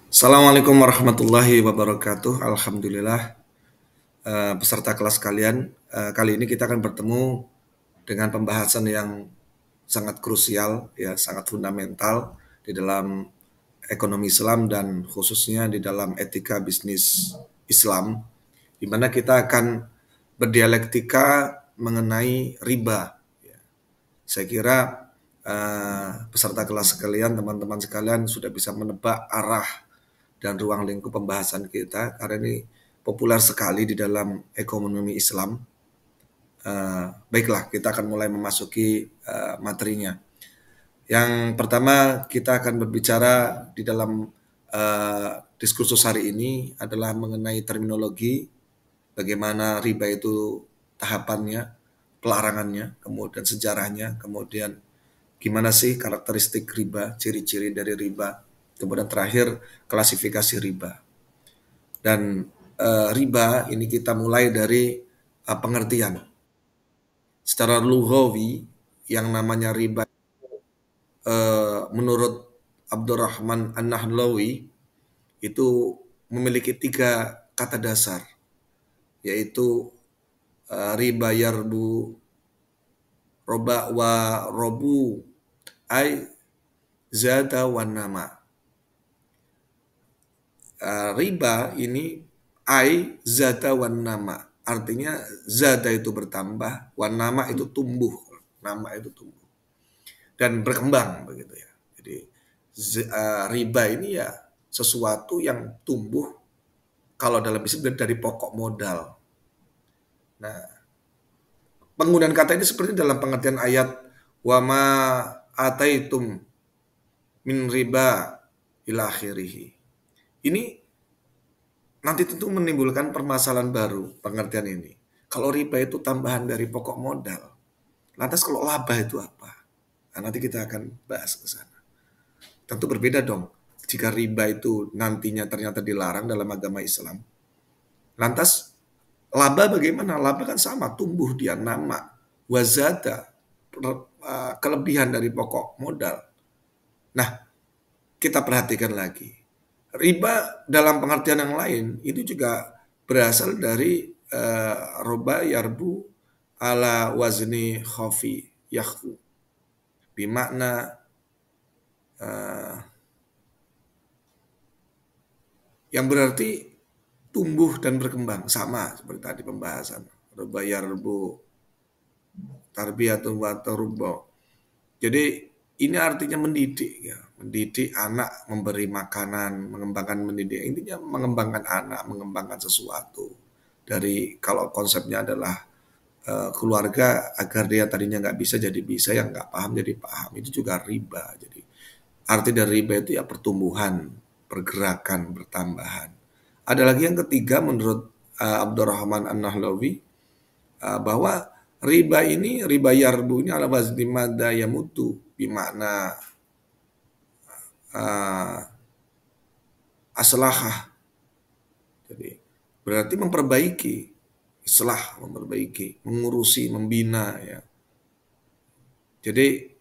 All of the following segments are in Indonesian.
Assalamualaikum warahmatullahi wabarakatuh. Alhamdulillah, peserta kelas kalian. Kali ini kita akan bertemu dengan pembahasan yang sangat krusial, ya, sangat fundamental di dalam ekonomi Islam dan khususnya di dalam etika bisnis Islam, di mana kita akan berdialektika mengenai riba. Saya kira peserta kelas sekalian, teman-teman sekalian sudah bisa menebak arah dan ruang lingkup pembahasan kita karena ini populer sekali di dalam ekonomi Islam. Baiklah, kita akan mulai memasuki materinya. Yang pertama kita akan berbicara di dalam diskursus hari ini adalah mengenai terminologi, bagaimana riba itu tahapannya, pelarangannya, kemudian sejarahnya, kemudian gimana sih karakteristik riba, ciri-ciri dari riba, kemudian terakhir klasifikasi riba. Dan riba ini kita mulai dari pengertian. Secara lughawi yang namanya riba menurut Abdurrahman An-Nahlawi itu memiliki tiga kata dasar, yaitu riba yarbu, roba wa robu, ay zada wa nama. Riba ini ai zada wan nama, artinya zada itu bertambah, wan nama itu tumbuh, nama itu tumbuh dan berkembang begitu ya. Jadi riba ini ya sesuatu yang tumbuh kalau dalam bisnis dari pokok modal. Nah, penggunaan kata ini seperti dalam pengertian ayat wama ataitum min riba ila akhirih. Ini nanti tentu menimbulkan permasalahan baru pengertian ini. Kalau riba itu tambahan dari pokok modal, lantas kalau laba itu apa? Nah, nanti kita akan bahas ke sana. Tentu berbeda dong. Jika riba itu nantinya ternyata dilarang dalam agama Islam, lantas laba bagaimana? Laba kan sama, tumbuh dia nama, wazada, kelebihan dari pokok modal. Nah, kita perhatikan lagi. Riba dalam pengertian yang lain itu juga berasal dari roba yarbu ala wazni khafi yakhfu, bimakna yang berarti tumbuh dan berkembang, sama seperti tadi pembahasan roba yarbu tarbiyatun wa tarubba. Jadi ini artinya mendidik ya, mendidik anak, memberi makanan, mengembangkan mendidik. Intinya mengembangkan anak, mengembangkan sesuatu. Dari kalau konsepnya adalah keluarga agar dia tadinya nggak bisa jadi bisa, yang nggak paham jadi paham. Itu juga riba. Jadi arti dari riba itu ya pertumbuhan, pergerakan, bertambahan. Ada lagi yang ketiga menurut Abdurrahman An-Nahlawi, bahwa riba ini, riba yarbunya ala wazni madda yamutu, bimakna aslahah. Jadi berarti memperbaiki, islah, memperbaiki, mengurusi, membina ya. Jadi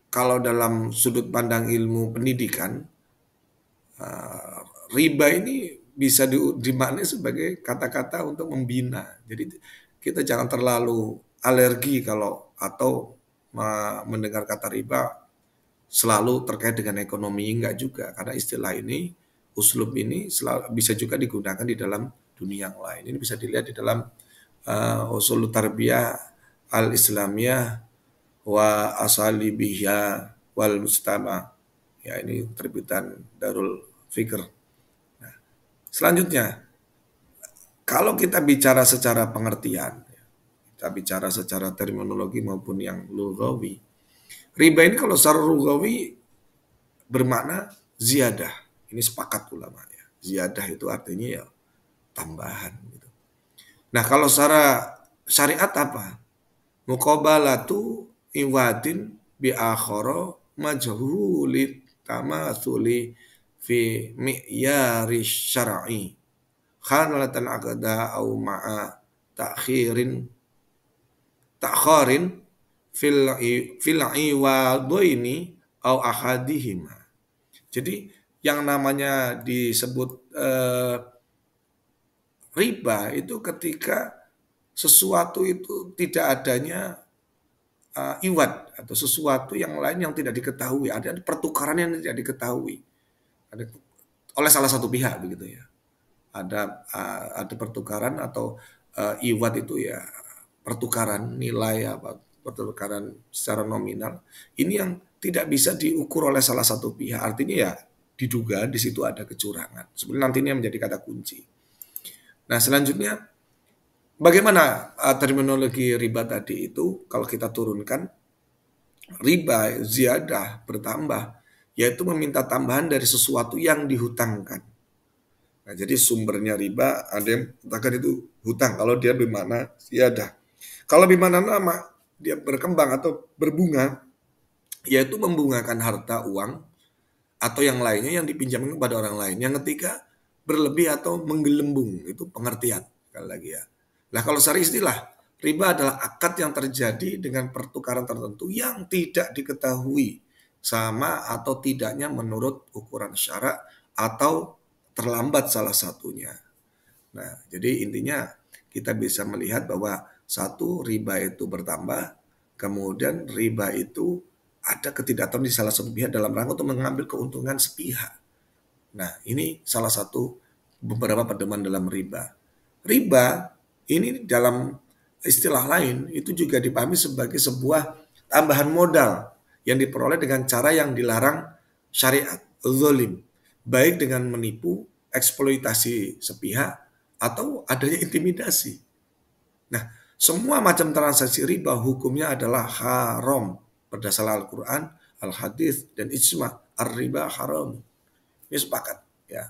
kalau dalam sudut pandang ilmu pendidikan, riba ini bisa dimaknai sebagai kata-kata untuk membina. Jadi kita jangan terlalu alergi kalau atau mendengar kata riba selalu terkait dengan ekonomi, enggak juga, karena istilah ini, uslub ini selalu bisa juga digunakan di dalam dunia yang lain. Ini bisa dilihat di dalam usul tarbiyah al-islamiyah wa asalibihya wal mustama. Ya, ini terbitan Darul Fikr. Nah, selanjutnya, kalau kita bicara secara pengertian, kita bicara secara terminologi maupun yang lughawi, riba ini kalau secara lughawi bermakna ziyadah. Ini sepakat ulamanya. Ziyadah itu artinya ya tambahan gitu. Nah, kalau secara syariat apa? Muqabalatu iwadin bi akhara majhulit tamatsuli fi mi'yari syar'i. Khanalatan aqda au ma'a ta'khirin ta'kharin fil iwadaini au ahadihima. Jadi yang namanya disebut riba itu ketika sesuatu itu tidak adanya iwad atau sesuatu yang lain yang tidak diketahui, ada pertukaran yang tidak diketahui ada oleh salah satu pihak begitu ya. Ada pertukaran atau iwad itu ya pertukaran nilai apa pertukaran secara nominal ini yang tidak bisa diukur oleh salah satu pihak, artinya ya diduga di situ ada kecurangan. Sebenarnya nanti ini yang menjadi kata kunci. Nah selanjutnya bagaimana terminologi riba tadi itu kalau kita turunkan riba ziyadah bertambah yaitu meminta tambahan dari sesuatu yang dihutangkan. Nah, jadi sumbernya riba ada yang katakan itu hutang kalau dia bimana ziyadah. Kalau bimana nama dia berkembang atau berbunga yaitu membungakan harta uang atau yang lainnya yang dipinjamkan kepada orang lain. Yang ketiga berlebih atau menggelembung itu pengertian sekali lagi ya. Nah kalau secara istilah riba adalah akad yang terjadi dengan pertukaran tertentu yang tidak diketahui sama atau tidaknya menurut ukuran syarak atau terlambat salah satunya. Nah, jadi intinya kita bisa melihat bahwa satu riba itu bertambah, kemudian riba itu ada ketidaktahuan di salah satu pihak dalam rangka untuk mengambil keuntungan sepihak. Nah, ini salah satu beberapa pedoman dalam riba. Riba ini dalam istilah lain itu juga dipahami sebagai sebuah tambahan modal yang diperoleh dengan cara yang dilarang syariat, zalim, baik dengan menipu, eksploitasi sepihak, atau adanya intimidasi. Nah, semua macam transaksi riba hukumnya adalah haram berdasarkan Al-Quran, Al-Hadis, dan Ijma. Ar-riba haram. Ini sepakat. Ya.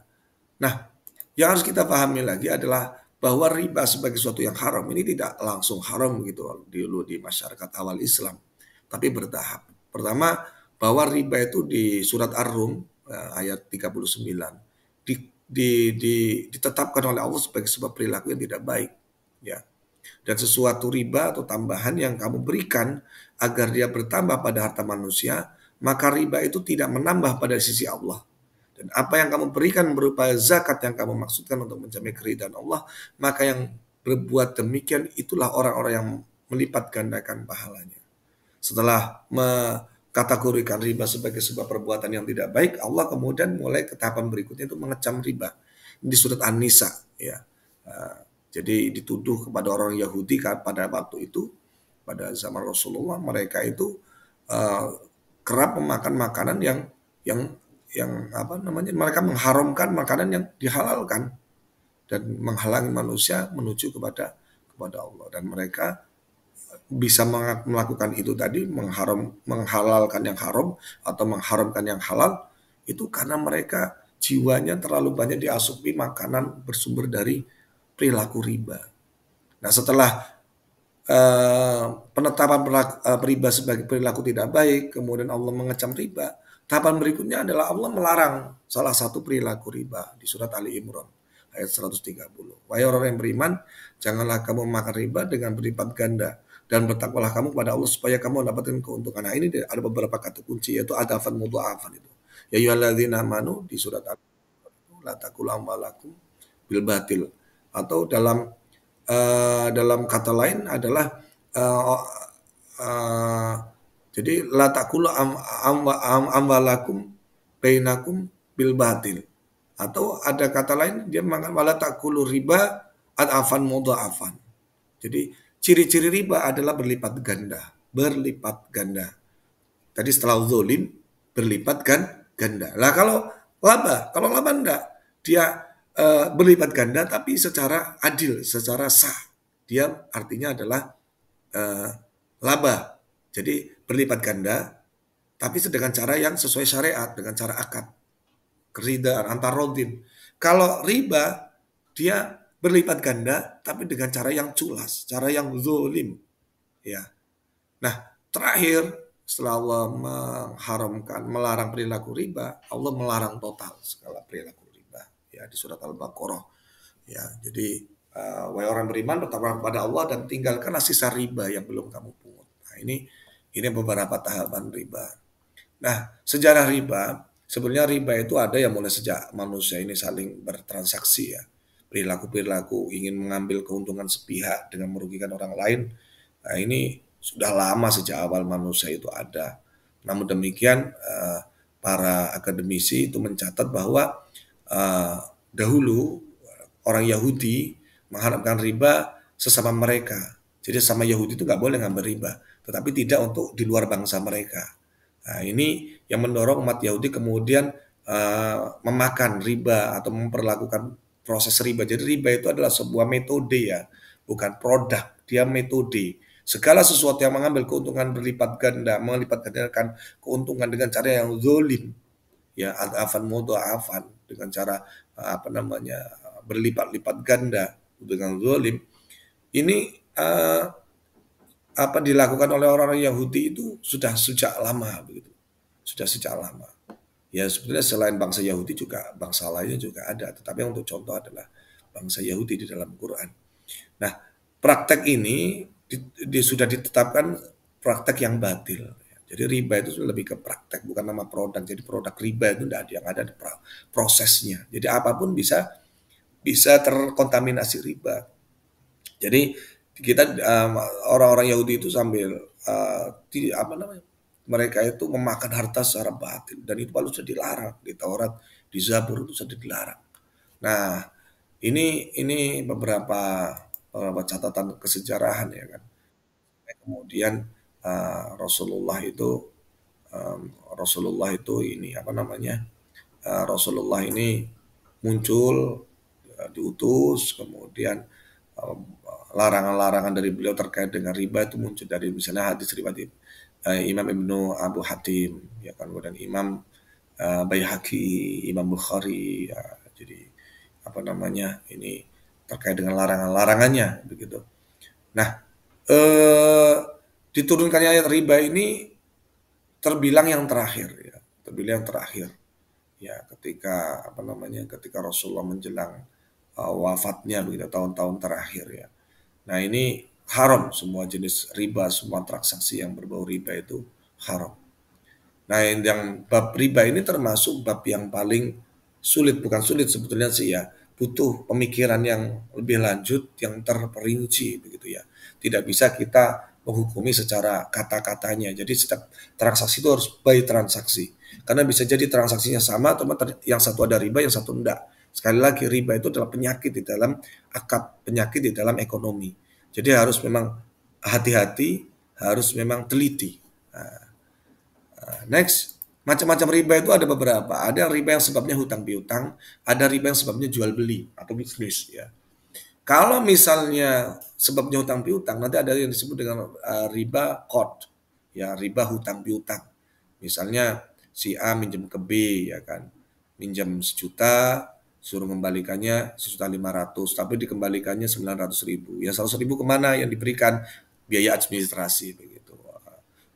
Nah, yang harus kita pahami lagi adalah bahwa riba sebagai sesuatu yang haram ini tidak langsung haram gitu dulu di masyarakat awal Islam, tapi bertahap. Pertama, bahwa riba itu di surat Ar-Rum ayat 39 ditetapkan oleh Allah sebagai sebuah perilaku yang tidak baik, ya. Dan sesuatu riba atau tambahan yang kamu berikan agar dia bertambah pada harta manusia, maka riba itu tidak menambah pada sisi Allah. Dan apa yang kamu berikan berupa zakat yang kamu maksudkan untuk mencapai keridhaan Allah, maka yang berbuat demikian itulah orang-orang yang melipat gandakan pahalanya. Setelah mengkategorikan riba sebagai sebuah perbuatan yang tidak baik, Allah kemudian mulai ke tahapan berikutnya itu mengecam riba. Di surat An-Nisa ya. Jadi dituduh kepada orang Yahudi pada waktu itu, pada zaman Rasulullah, mereka itu kerap memakan makanan yang apa namanya, mereka mengharamkan makanan yang dihalalkan dan menghalangi manusia menuju kepada Allah, dan mereka bisa melakukan itu tadi, menghalalkan yang haram atau mengharamkan yang halal itu karena mereka jiwanya terlalu banyak diasupi makanan bersumber dari perilaku riba. Nah, setelah penetapan riba sebagai perilaku tidak baik, kemudian Allah mengecam riba. Tahapan berikutnya adalah Allah melarang salah satu perilaku riba di surat Ali Imran ayat 130. Wahai orang yang beriman, janganlah kamu makan riba dengan berlipat ganda dan bertakwalah kamu kepada Allah supaya kamu mendapatkan keuntungan. Nah, ini ada beberapa kata kunci yaitu adafan mudha'afan itu. Ya ayyuhalladzina amanu di surat la taqulu amwalakum bil batil, atau dalam kata lain adalah jadi la taqulu amwalakum bainakum bil batil, atau ada kata lain dia mengatakan wala taqulu riba adafan mudha'afan. Jadi ciri-ciri riba adalah berlipat ganda. Tadi setelah zalim berlipat ganda. Lah kalau laba enggak, dia berlipat ganda tapi secara adil, secara sah. Dia artinya adalah laba. Jadi berlipat ganda tapi dengan cara yang sesuai syariat, dengan cara akad, keridhaan antar rodin. Kalau riba dia berlipat ganda tapi dengan cara yang culas, cara yang zalim, ya. Nah, terakhir setelah Allah melarang perilaku riba, Allah melarang total segala perilaku riba, ya, di surat Al-Baqarah, ya. Jadi wahai orang beriman, bertakwalah kepada Allah dan tinggalkanlah sisa riba yang belum kamu pungut. Nah, ini beberapa tahapan riba. Nah, sejarah riba Sebenarnya riba itu ada yang mulai sejak manusia ini saling bertransaksi ya. Perilaku-perilaku ingin mengambil keuntungan sepihak dengan merugikan orang lain. Nah, ini sudah lama sejak awal manusia itu ada. Namun demikian para akademisi itu mencatat bahwa eh, dahulu orang Yahudi mengharapkan riba sesama mereka. Jadi sama Yahudi itu nggak boleh ngambil riba, tetapi tidak untuk di luar bangsa mereka. Nah, ini yang mendorong umat Yahudi kemudian memakan riba atau memperlakukan proses riba. Jadi riba itu adalah sebuah metode ya, bukan produk. Dia metode. Segala sesuatu yang mengambil keuntungan berlipat ganda, melipat gandakan keuntungan dengan cara yang zolim, ya afan afan dengan cara apa namanya berlipat-lipat ganda dengan zolim. Ini apa dilakukan oleh orang-orang Yahudi itu sudah sejak lama begitu, sudah sejak lama. Ya sebenarnya selain bangsa Yahudi juga bangsa lainnya juga ada, tetapi yang untuk contoh adalah bangsa Yahudi di dalam Quran. Nah, praktek ini sudah ditetapkan praktek yang batil. Jadi riba itu lebih ke praktek, bukan nama produk. Jadi produk riba itu tidak ada, yang ada di prosesnya. Jadi apapun bisa bisa terkontaminasi riba. Jadi kita orang-orang Yahudi itu sambil apa namanya, mereka itu memakan harta secara batil dan itu lalu sudah dilarang di Taurat, di Zabur itu sudah dilarang. Nah, ini beberapa catatan kesejarahan ya kan. Kemudian Rasulullah itu Rasulullah itu ini apa namanya? Rasulullah ini muncul diutus, kemudian eh, larangan-larangan dari beliau terkait dengan riba itu muncul dari misalnya hadis riwayat Imam Ibnu Abu Hatim ya kan, kemudian Imam Baihaqi, Imam Bukhari ya, jadi apa namanya ini terkait dengan larangan-larangannya begitu. Nah, eh, diturunkannya ayat riba ini terbilang yang terakhir ya, terbilang yang terakhir ya ketika apa namanya ketika Rasulullah menjelang wafatnya begitu tahun-tahun terakhir ya. Nah, ini haram semua jenis riba, semua transaksi yang berbau riba itu haram. Nah, yang bab riba ini termasuk bab yang paling sulit, bukan sulit sebetulnya sih ya, butuh pemikiran yang lebih lanjut, yang terperinci begitu ya. Tidak bisa kita menghukumi secara kata-katanya. Jadi setiap transaksi itu harus by transaksi. Karena bisa jadi transaksinya sama, atau yang satu ada riba, yang satu enggak. Sekali lagi riba itu adalah penyakit di dalam akad, penyakit di dalam ekonomi. Jadi harus memang hati-hati, harus memang teliti. Nah, next, macam-macam riba itu ada beberapa. Ada riba yang sebabnya hutang piutang, ada riba yang sebabnya jual beli atau bisnis ya. Kalau misalnya sebabnya hutang piutang, nanti ada yang disebut dengan riba qard, ya riba hutang piutang. Misalnya si A minjem ke B ya kan, minjam 1 juta, suruh mengembalikannya 1,5 juta, tapi dikembalikannya 900 ribu. Ya 100 ribu kemana yang diberikan? Biaya administrasi begitu.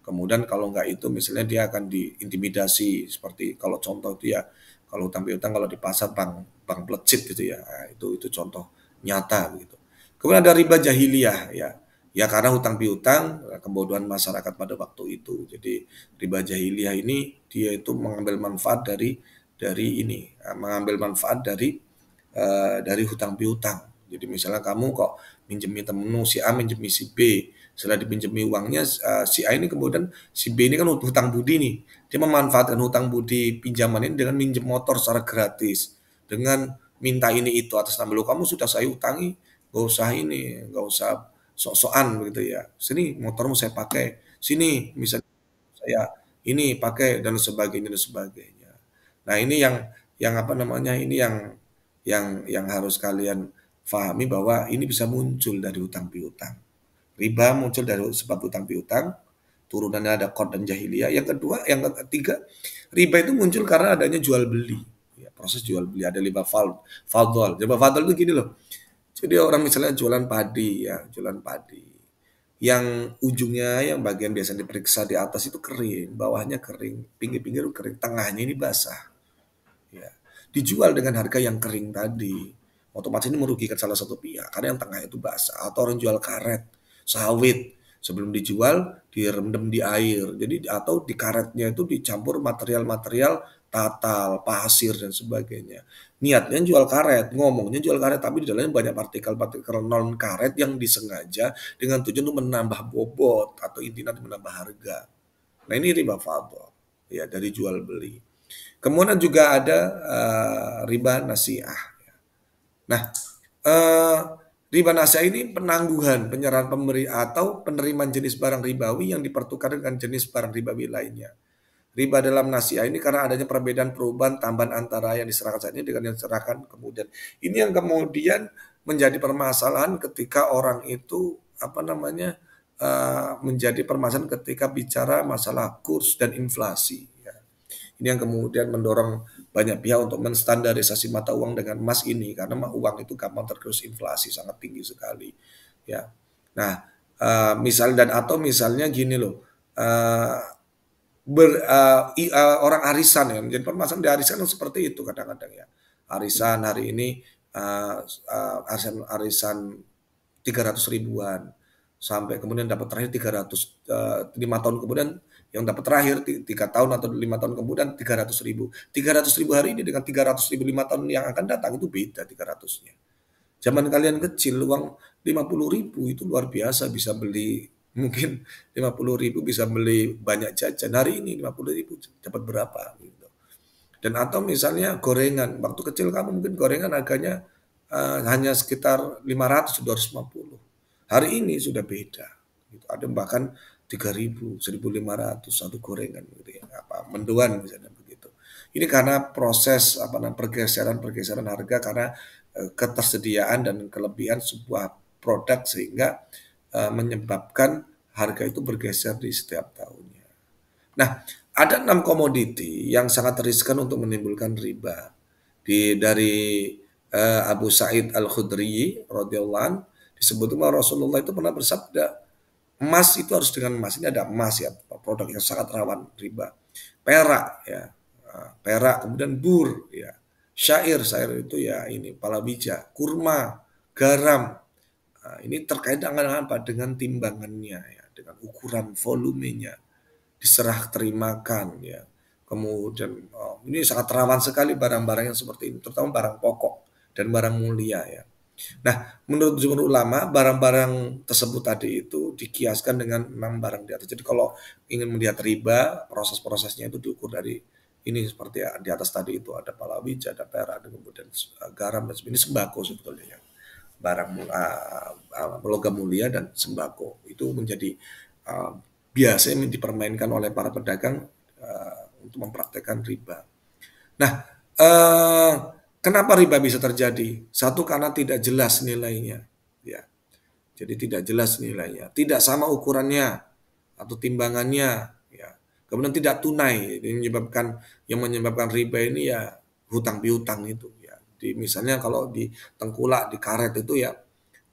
Kemudian kalau nggak itu misalnya dia akan diintimidasi seperti kalau contoh itu ya kalau hutang piutang kalau di pasar bank bank plecit gitu ya. Nah, itu contoh nyata begitu. Kemudian ada riba jahiliyah ya. Ya karena hutang piutang kebodohan masyarakat pada waktu itu. Jadi riba jahiliyah ini dia itu mengambil manfaat dari ini, mengambil manfaat dari hutang piutang. Jadi misalnya kamu kok minjemi temenmu si A minjemi si B, setelah dipinjemi uangnya si A ini kemudian si B ini kan hutang budi nih. Dia memanfaatkan hutang budi pinjaman ini dengan minjem motor secara gratis, dengan minta ini itu atas nama lu kamu sudah saya utangi, gak usah ini, gak usah sok-sokan begitu ya. Sini motormu saya pakai, sini misalnya saya ini pakai dan sebagainya. Nah, ini yang apa namanya? Ini yang harus kalian pahami bahwa ini bisa muncul dari hutang piutang. Riba muncul dari sebab hutang piutang, turunannya ada qard dan jahiliyah. Yang kedua, yang ketiga, riba itu muncul karena adanya jual beli. Ya, proses jual beli ada riba fadl. Riba fadl itu gini loh. Jadi orang misalnya jualan padi ya, jualan padi. Yang ujungnya yang bagian biasa diperiksa di atas itu kering, bawahnya kering, pinggir-pinggir itu kering, tengahnya ini basah. Ya. Dijual dengan harga yang kering tadi. Otomatis ini merugikan salah satu pihak karena yang tengah itu basah. Atau orang jual karet, sawit, sebelum dijual direndam di air. Jadi atau di karetnya itu dicampur material-material tatal, pasir dan sebagainya. Niatnya jual karet, ngomongnya jual karet, tapi di dalamnya banyak partikel-partikel non karet yang disengaja dengan tujuan untuk menambah bobot atau intinya menambah harga. Nah ini riba fadl, ya dari jual beli. Kemudian juga ada riba nasiah. Nah, eh, riba nasiah ini penangguhan penyerahan pemberi atau penerimaan jenis barang ribawi yang dipertukar dengan jenis barang ribawi lainnya. Riba dalam nasiah ini karena adanya perbedaan perubahan tambahan antara yang diserahkan saat ini dengan yang diserahkan kemudian. Ini yang kemudian menjadi permasalahan ketika orang itu apa namanya menjadi permasalahan ketika bicara masalah kurs dan inflasi. Ya. Ini yang kemudian mendorong banyak pihak untuk menstandarisasi mata uang dengan emas ini karena uang itu gampang tergerus inflasi sangat tinggi sekali. Ya. Nah, atau misalnya gini loh, orang arisan ya, jadi permasalahan di arisan kan seperti itu kadang-kadang ya. Arisan hari ini arisan 300 ribuan sampai kemudian dapat terakhir 300 5 tahun kemudian yang dapat terakhir 3 tahun atau 5 tahun kemudian 300 ribu. 300 ribu hari ini dengan 300 ribu 5 tahun yang akan datang itu beda 300-nya. Zaman kalian kecil uang 50 ribu itu luar biasa bisa beli mungkin 50 ribu bisa beli banyak jajan. Hari ini 50 ribu dapat berapa gitu. Dan atau misalnya gorengan. Waktu kecil kamu mungkin gorengan harganya hanya sekitar 500 250. Hari ini sudah beda. Gitu. Ada bahkan 3.000, 1.500 satu gorengan gitu ya. Mendoan misalnya begitu. Ini karena proses pergeseran harga karena ketersediaan dan kelebihan sebuah produk sehingga menyebabkan harga itu bergeser di setiap tahunnya. Nah, ada 6 komoditi yang sangat riskan untuk menimbulkan riba. Dari Abu Sa'id Al-Khudri radhiyallahu anhu disebut bahwa Rasulullah itu pernah bersabda, emas itu harus dengan emas. Ini ada emas ya, produk yang sangat rawan riba. Perak ya, perak, kemudian bur ya. Syair itu ya ini palawija, kurma, garam. Nah, ini terkait dengan apa? Dengan timbangannya ya, dengan ukuran volumenya, diserah terimakan ya. Kemudian ini sangat rawan sekali barang-barang yang seperti ini, terutama barang pokok dan barang mulia ya. Nah, menurut jumhur ulama, barang-barang tersebut tadi itu dikiaskan dengan 6 barang di atas. Jadi kalau ingin melihat riba, proses-prosesnya itu diukur dari ini seperti di atas tadi itu ada palawija, ada perak, ada kemudian garam dan sebagainya. Ini sembako sebetulnya ya. Barang logam mulia dan sembako itu menjadi biasanya dipermainkan oleh para pedagang untuk mempraktekkan riba. Nah, kenapa riba bisa terjadi? Satu karena tidak jelas nilainya, ya. Jadi tidak jelas nilainya, tidak sama ukurannya atau timbangannya, ya. Kemudian tidak tunai, yang menyebabkan riba ini ya hutang piutang itu, ya. Misalnya kalau di tengkulak, di karet itu ya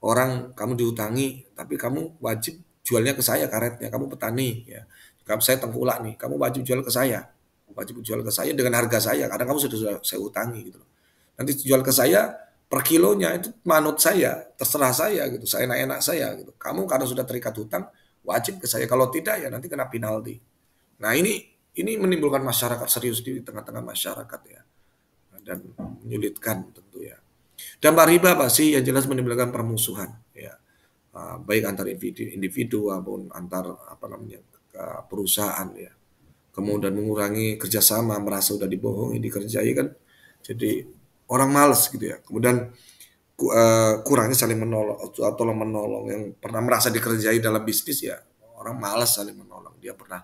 orang kamu dihutangi, tapi kamu wajib jualnya ke saya karetnya, kamu petani, ya. Kalau saya tengkulak nih, kamu wajib jual ke saya dengan harga saya, karena kamu sudah saya utangi gitu. Nanti jual ke saya per kilonya itu manut saya, terserah saya gitu, saya enak-enak saya gitu. Kamu karena sudah terikat hutang wajib ke saya, kalau tidak ya nanti kena penalti. Nah ini menimbulkan masyarakat serius di tengah-tengah masyarakat ya, dan menyulitkan tentu ya. Dampak riba apa sih? Yang jelas menimbulkan permusuhan ya, baik antar individu maupun antar perusahaan ya. Kemudian mengurangi kerjasama, merasa udah dibohongi, dikerjai kan, jadi orang malas gitu ya. Kemudian kurangnya saling menolong atau tolong menolong. Yang pernah merasa dikerjai dalam bisnis ya orang malas saling menolong. Dia pernah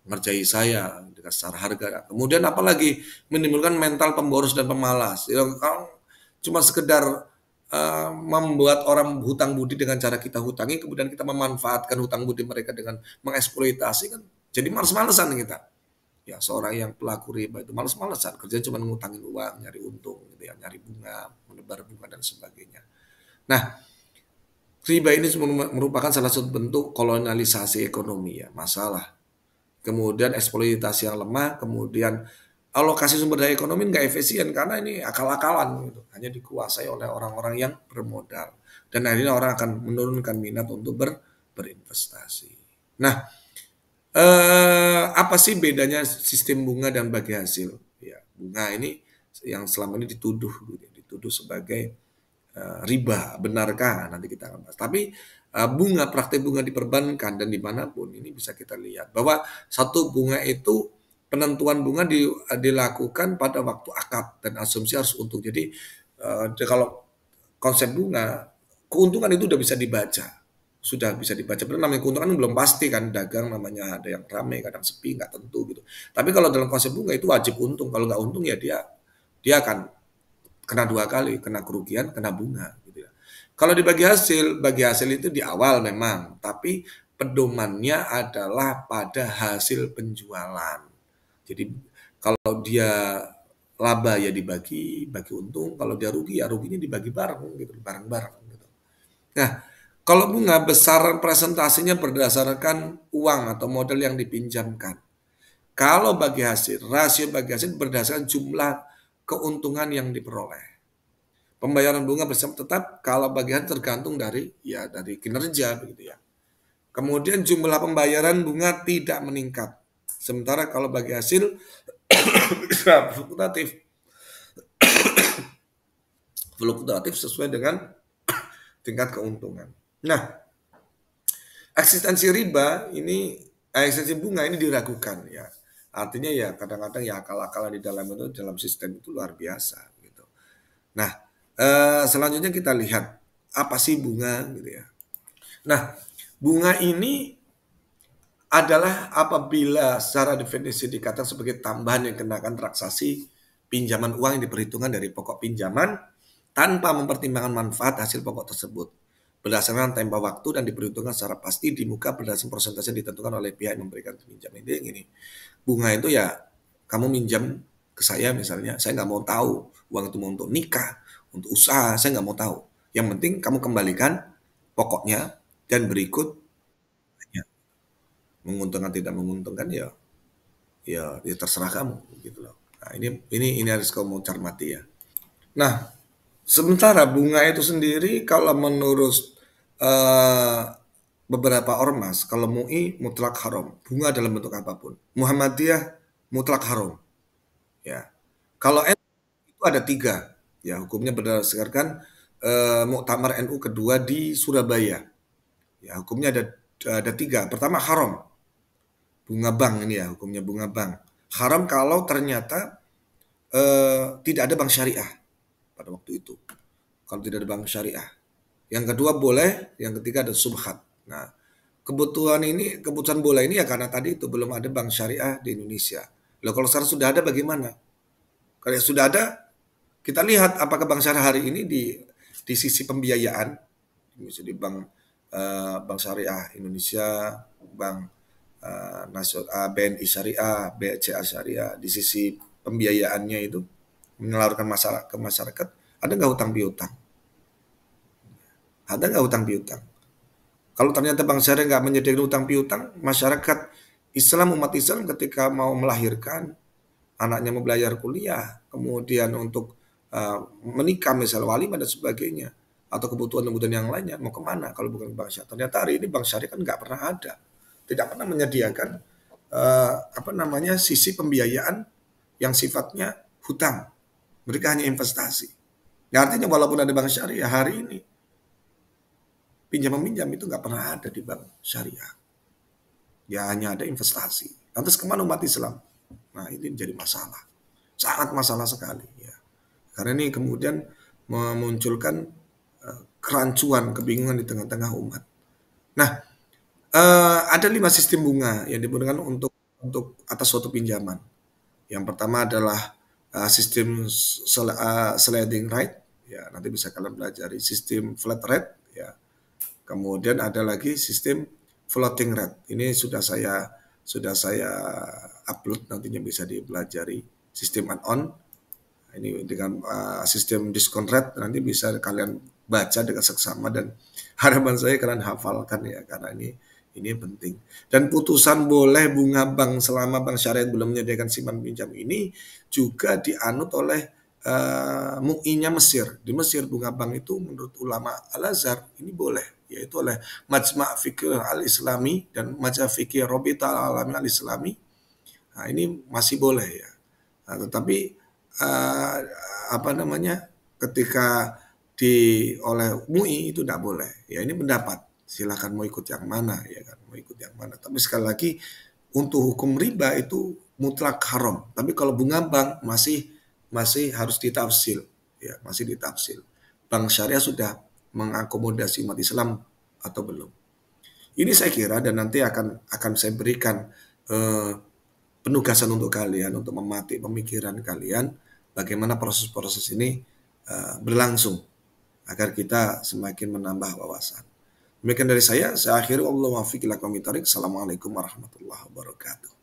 ngerjai saya dengan secara harga. Kemudian apalagi menimbulkan mental pemboros dan pemalas. Ya, kalau cuma sekedar membuat orang hutang budi dengan cara kita hutangi, kemudian kita memanfaatkan hutang budi mereka dengan mengeksploitasi kan, jadi malas-malesan kita. Ya seorang yang pelaku riba itu malas-malesan, kerja cuma ngutangin uang, nyari untung gitu ya, nyari bunga, menebar bunga dan sebagainya. Nah, riba ini merupakan salah satu bentuk kolonialisasi ekonomi ya, masalah. Kemudian eksploitasi yang lemah, kemudian alokasi sumber daya ekonomi nggak efisien karena ini akal-akalan gitu, hanya dikuasai oleh orang-orang yang bermodal. Dan akhirnya orang akan menurunkan minat untuk berinvestasi. Nah, apa sih bedanya sistem bunga dan bagi hasil? Ya, Bunga ini yang selama ini dituduh sebagai riba. Benarkah? Nanti kita akan bahas. Tapi bunga, praktek bunga di perbankan dan dimanapun ini bisa kita lihat bahwa satu bunga itu penentuan bunga dilakukan pada waktu akad dan asumsi harus untung. Jadi kalau konsep bunga, keuntungan itu udah bisa dibaca. Sudah bisa dibaca. Benar namanya keuntungan belum pasti kan, dagang namanya ada yang ramai, kadang sepi, nggak tentu gitu. Tapi kalau dalam konsep bunga itu wajib untung. Kalau nggak untung ya dia akan kena dua kali, kena kerugian, kena bunga gitu ya. Kalau bagi hasil itu di awal memang, tapi pedomannya adalah pada hasil penjualan. Jadi kalau dia laba ya bagi untung, kalau dia rugi ya ruginya dibagi bareng gitu, bareng-bareng gitu. Nah, kalau bunga besaran presentasinya berdasarkan uang atau modal yang dipinjamkan. Kalau bagi hasil, rasio bagi hasil berdasarkan jumlah keuntungan yang diperoleh. Pembayaran bunga bersama tetap kalau bagian tergantung dari kinerja begitu ya. Kemudian jumlah pembayaran bunga tidak meningkat. Sementara kalau bagi hasil fluktuatif sesuai dengan tingkat keuntungan. Nah, eksistensi bunga ini diragukan ya. Artinya ya kadang-kadang ya akal-akalan di dalam sistem itu luar biasa gitu. Nah, selanjutnya kita lihat apa sih bunga gitu ya. Nah, bunga ini adalah apabila secara definisi dikatakan sebagai tambahan yang kenakan transaksi pinjaman uang yang diperhitungkan dari pokok pinjaman tanpa mempertimbangkan manfaat hasil pokok tersebut berdasarkan tempo waktu dan diperhitungkan secara pasti di muka berdasarkan persentase yang ditentukan oleh pihak yang memberikan pinjam. Ini bunga itu ya kamu minjam ke saya misalnya, saya nggak mau tahu uang itu mau untuk nikah, untuk usaha, saya nggak mau tahu. Yang penting kamu kembalikan pokoknya dan berikut menguntungkan tidak menguntungkan ya terserah kamu gitu loh. Nah, ini harus kamu cermati ya. Nah, sementara bunga itu sendiri kalau menurut uh, beberapa ormas, kalau MUI mutlak haram, bunga dalam bentuk apapun. Muhammadiyah mutlak haram. Ya. Kalau NU itu ada tiga, ya hukumnya berdasarkan Muktamar NU kedua di Surabaya. Ya, hukumnya ada tiga. Pertama haram, bunga bank ini ya, hukumnya bunga bank. Haram kalau ternyata tidak ada bank syariah pada waktu itu. Kalau tidak ada bank syariah. Yang kedua boleh, yang ketiga ada subhat. Nah, keputusan boleh ini ya karena tadi itu belum ada bank syariah di Indonesia. Loh kalau sekarang sudah ada bagaimana? Kalau sudah ada, kita lihat apakah bank syariah hari ini di sisi pembiayaan, misalnya di bank syariah Indonesia, bank BNI Syariah, BCA Syariah, di sisi pembiayaannya itu menyalurkan masalah ke masyarakat, ada nggak hutang piutang? Ada nggak hutang piutang? Kalau ternyata bank syariah nggak menyediakan hutang piutang, masyarakat Islam, umat Islam ketika mau melahirkan, anaknya mau belajar kuliah, kemudian untuk menikah misalnya walimah dan sebagainya, atau kebutuhan-kebutuhan yang lainnya, mau kemana kalau bukan bank syariah? Ternyata hari ini bank syariah kan nggak pernah ada, tidak pernah menyediakan sisi pembiayaan yang sifatnya hutang. Mereka hanya investasi. Ya, artinya walaupun ada bank syariah hari ini, pinjam-meminjam itu nggak pernah ada di bank syariah. Ya hanya ada investasi. Lantas kemana umat Islam? Nah ini menjadi masalah. Sangat masalah sekali. Ya. Karena ini kemudian memunculkan kerancuan, kebingungan di tengah-tengah umat. Nah, ada 5 sistem bunga yang digunakan untuk atas suatu pinjaman. Yang pertama adalah sistem sliding rate, ya nanti bisa kalian pelajari. Sistem flat rate, ya. Kemudian ada lagi sistem floating rate. Ini sudah saya upload, nantinya bisa dipelajari. Sistem add-on, ini dengan sistem discount rate nanti bisa kalian baca dengan seksama dan harapan saya kalian hafalkan ya karena ini penting. Dan putusan boleh bunga bank selama bank syariah belum menyediakan simpan pinjam ini juga dianut oleh MUI-nya Mesir. Di Mesir bunga bank itu menurut ulama Al-Azhar ini boleh, yaitu oleh Majma' Fiqh Al-Islami dan Majma' Fiqh Rabita Al-Alami Al-Islami. Nah, ini masih boleh ya. Nah, tetapi eh, apa namanya, ketika oleh MUI itu tidak boleh. Ya ini pendapat. Silakan mau ikut yang mana, ya kan? Mau ikut yang mana. Tapi sekali lagi untuk hukum riba itu mutlak haram. Tapi kalau bunga bank masih masih harus ditafsir, ya masih ditafsir. Bank syariah sudah mengakomodasi umat Islam atau belum? Ini saya kira dan nanti akan saya berikan eh, penugasan untuk kalian untuk mematik pemikiran kalian bagaimana proses-proses ini berlangsung agar kita semakin menambah wawasan. Demikian dari saya akhiri. Assalamualaikum warahmatullahi wabarakatuh.